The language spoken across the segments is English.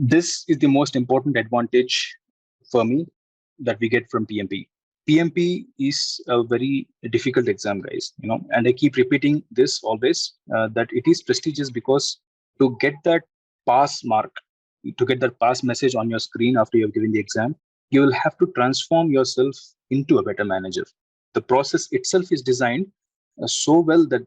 This is the most important advantage for me that we get from PMP. PMP is a very difficult exam, guys. And I keep repeating this always that it is prestigious because to get that pass mark, to get that pass message on your screen after you have given the exam, you will have to transform yourself into a better manager. The process itself is designed so well that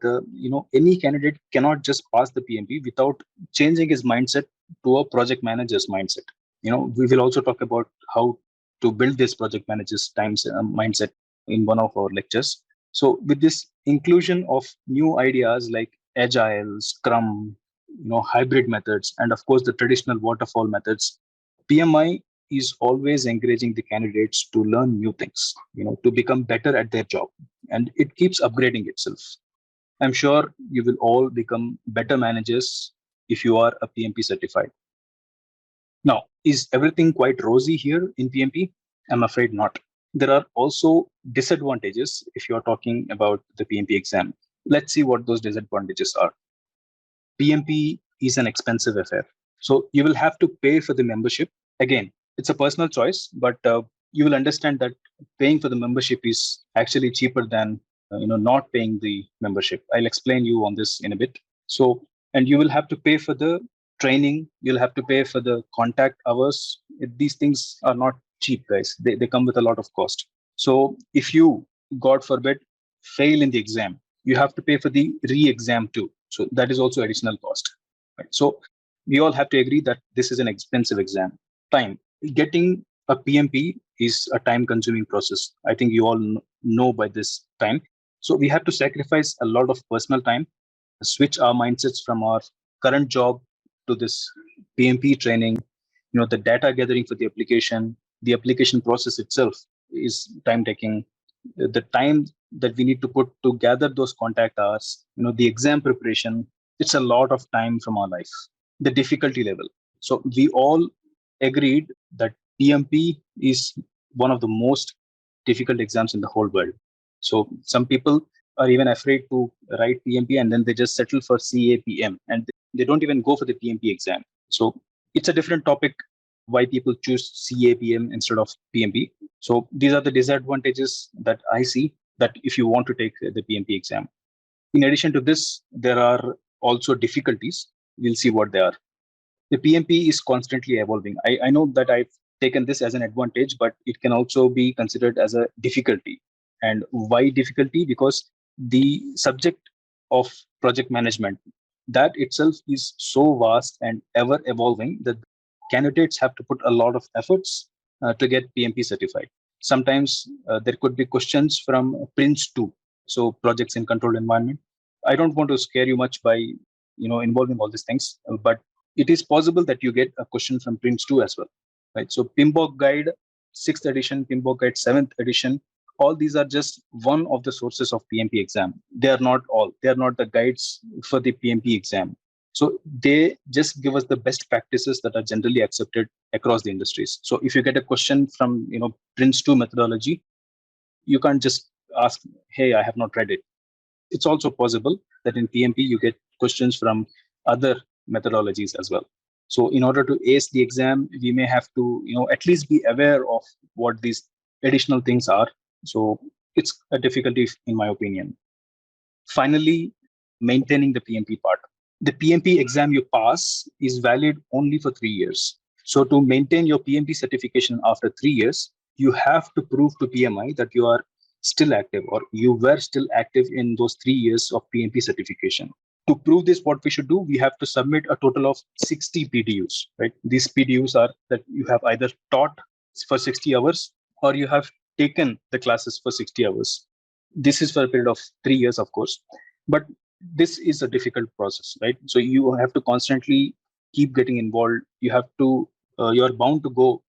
any candidate cannot just pass the PMP without changing his mindset to a project manager's mindset. We will also talk about how to build this project manager's mindset in one of our lectures. So with this inclusion of new ideas like agile, scrum, hybrid methods, and of course the traditional waterfall methods, PMI is always encouraging the candidates to learn new things, to become better at their job, and it keeps upgrading itself. I'm sure you will all become better managers if you are a PMP certified. Now, is everything quite rosy here in PMP? I'm afraid not. There are also disadvantages if you're talking about the PMP exam. Let's see what those disadvantages are. PMP is an expensive affair. So you will have to pay for the membership. Again, it's a personal choice, but you will understand that paying for the membership is actually cheaper than not paying the membership. I'll explain you on this in a bit. So, and you will have to pay for the training. You'll have to pay for the contact hours. These things are not cheap, guys. They come with a lot of cost. So if you, God forbid, fail in the exam, you have to pay for the re-exam too. So that is also additional cost. Right? So we all have to agree that this is an expensive exam. Time. Getting a PMP is a time-consuming process. I think you all know by this time. So we have to sacrifice a lot of personal time, switch our mindsets from our current job to this PMP training. The data gathering for the application process itself is time-taking. The time that we need to put to gather those contact hours, the exam preparation, it's a lot of time from our life. The difficulty level. So we all agreed that PMP is one of the most difficult exams in the whole world. So some people are even afraid to write PMP and then they just settle for CAPM and they don't even go for the PMP exam. So it's a different topic why people choose CAPM instead of PMP. So these are the disadvantages that I see that if you want to take the PMP exam. In addition to this, there are also difficulties. We'll see what they are. The PMP is constantly evolving. I know that I've taken this as an advantage, but it can also be considered as a difficulty. And why difficulty? Because the subject of project management, that itself is so vast and ever evolving that candidates have to put a lot of efforts to get PMP certified. Sometimes there could be questions from Prince 2, so projects in controlled environment. I don't want to scare you much by involving all these things, but it is possible that you get a question from Prince 2 as well, right? So PMBOK Guide 6th edition, PMBOK Guide 7th edition, all these are just one of the sources of PMP exam. They are not all. They are not the guides for the PMP exam. So they just give us the best practices that are generally accepted across the industries. So if you get a question from Prince 2 methodology, you can't just ask, hey, I have not read it. It's also possible that in PMP you get questions from other methodologies as well. So in order to ace the exam, we may have to at least be aware of what these additional things are. So it's a difficulty in my opinion. Finally, maintaining the PMP part. The PMP exam you pass is valid only for 3 years. So to maintain your PMP certification after 3 years, you have to prove to PMI that you are still active or you were still active in those 3 years of PMP certification. To prove this, what we should do, we have to submit a total of 60 PDUs, right? These PDUs are that you have either taught for 60 hours or you have taken the classes for 60 hours. This is for a period of 3 years, of course, but this is a difficult process, right? So you have to constantly keep getting involved. You have to, you're bound to go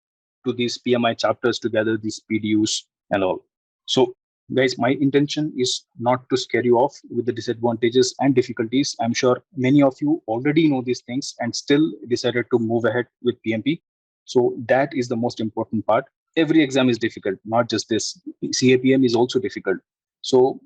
to these PMI chapters to gather these PDUs and all. So guys, my intention is not to scare you off with the disadvantages and difficulties. I'm sure many of you already know these things and still decided to move ahead with PMP. So that is the most important part. Every exam is difficult, not just this. CAPM is also difficult. So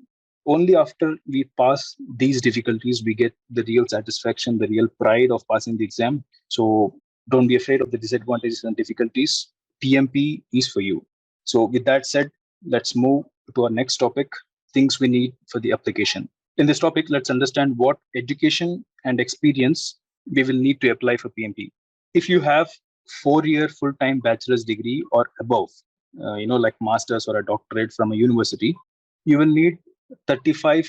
only after we pass these difficulties, we get the real satisfaction, the real pride of passing the exam. So Don't be afraid of the disadvantages and difficulties. PMP is for you. So with that said, let's move to our next topic, things we need for the application. In this topic, let's understand what education and experience we will need to apply for PMP. If you have 4-year full-time bachelor's degree or above, like master's or a doctorate from a university, you will need 35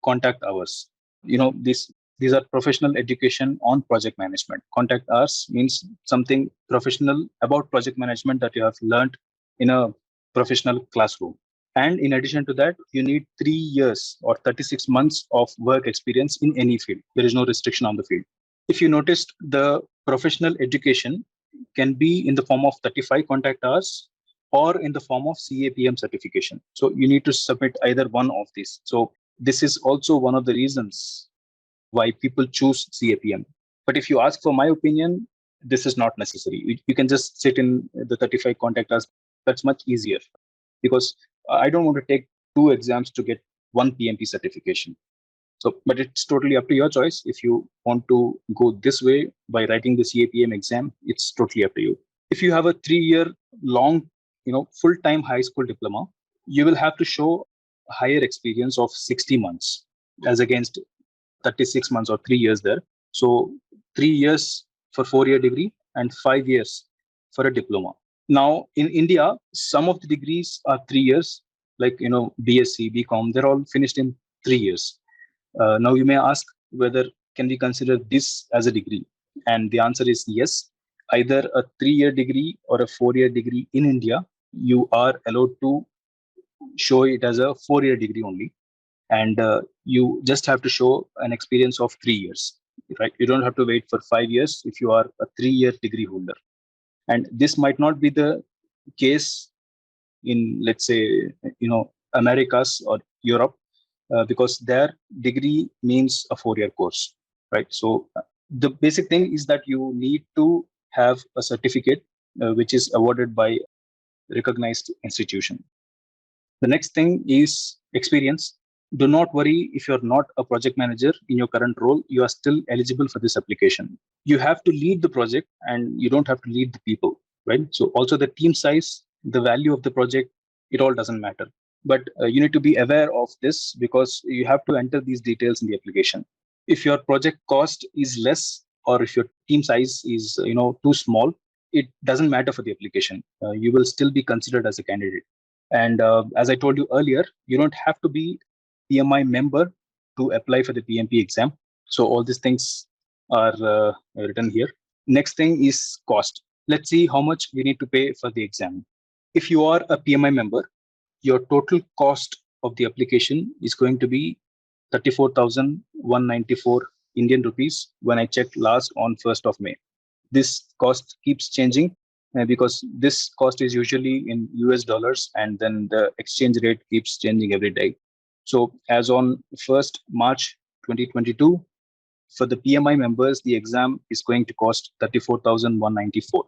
contact hours. These are professional education on project management. Contact hours means something professional about project management that you have learned in a professional classroom. And in addition to that, you need 3 years or 36 months of work experience in any field. There is no restriction on the field. If you noticed, the professional education can be in the form of 35 contact hours or in the form of CAPM certification. So you need to submit either one of these. So this is also one of the reasons why people choose CAPM. But if you ask for my opinion, this is not necessary. You can just sit in the 35 contact hours. That's much easier because I don't want to take 2 exams to get 1 PMP certification. So, but it's totally up to your choice. If you want to go this way by writing the CAPM exam, it's totally up to you. If you have a 3-year long, full-time high school diploma, you will have to show higher experience of 60 months as against 36 months or 3 years there. So 3 years for 4-year degree and 5 years for a diploma. Now in India, some of the degrees are 3 years, like BSc, BCom, they're all finished in 3 years. Now you may ask whether can we consider this as a degree? And the answer is yes. Either a 3-year degree or a 4-year degree in India, you are allowed to show it as a 4-year degree only. And you just have to show an experience of 3 years, right? You don't have to wait for 5 years if you are a 3-year degree holder. And this might not be the case in, let's say, Americas or Europe, because their degree means a 4-year course, right? So the basic thing is that you need to have a certificate which is awarded by recognized institution. The next thing is experience. Do not worry if you're not a project manager in your current role, you are still eligible for this application. You have to lead the project and you don't have to lead the people, right? So also the team size, the value of the project, it all doesn't matter. But you need to be aware of this because you have to enter these details in the application. If your project cost is less or if your team size is too small, it doesn't matter for the application. You will still be considered as a candidate. And as I told you earlier, you don't have to be PMI member to apply for the PMP exam. So all these things are written here. Next thing is cost. Let's see how much we need to pay for the exam. If you are a PMI member, your total cost of the application is going to be 34,194 Indian rupees when I checked last on 1st of May. This cost keeps changing because this cost is usually in US dollars and then the exchange rate keeps changing every day. So as on 1st March 2022, for the PMI members, the exam is going to cost 34,194.